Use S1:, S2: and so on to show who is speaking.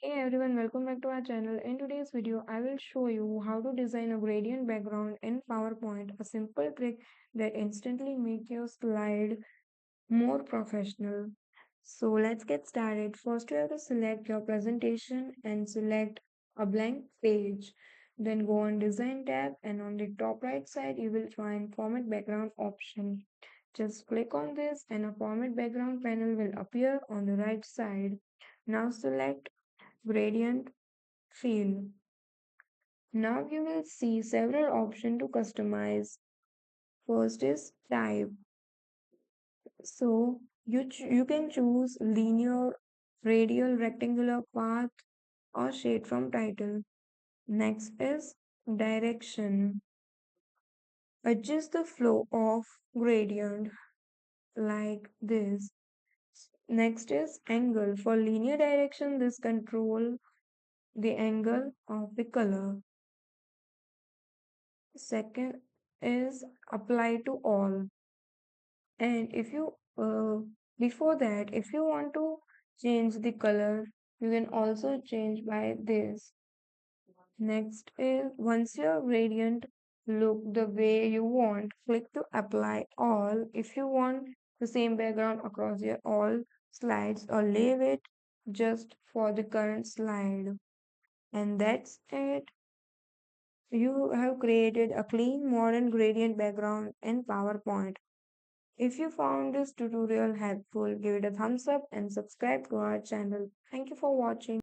S1: Hey everyone, welcome back to our channel. In today's video, I will show you how to design a gradient background in PowerPoint, a simple trick that instantly makes your slide more professional. So let's get started. First, you have to select your presentation and select a blank page. Then go on Design tab and on the top right side, you will find Format Background option. Just click on this and a Format Background panel will appear on the right side. Now select Gradient field. Now you will see several options to customize. First is type. So you can choose linear, radial, rectangular, path, or shade from title. Next is direction. Adjust the flow of gradient like this. Next is angle. For linear direction, this control the angle of the color. Second is apply to all. And if you before that, if you want to change the color, you can also change by this. Next is once your gradient look the way you want, click to apply all. If you want the same background across your all slides or leave it just for the current slide. And that's it. You have created a clean modern gradient background in PowerPoint. If you found this tutorial helpful, give it a thumbs up and subscribe to our channel. Thank you for watching.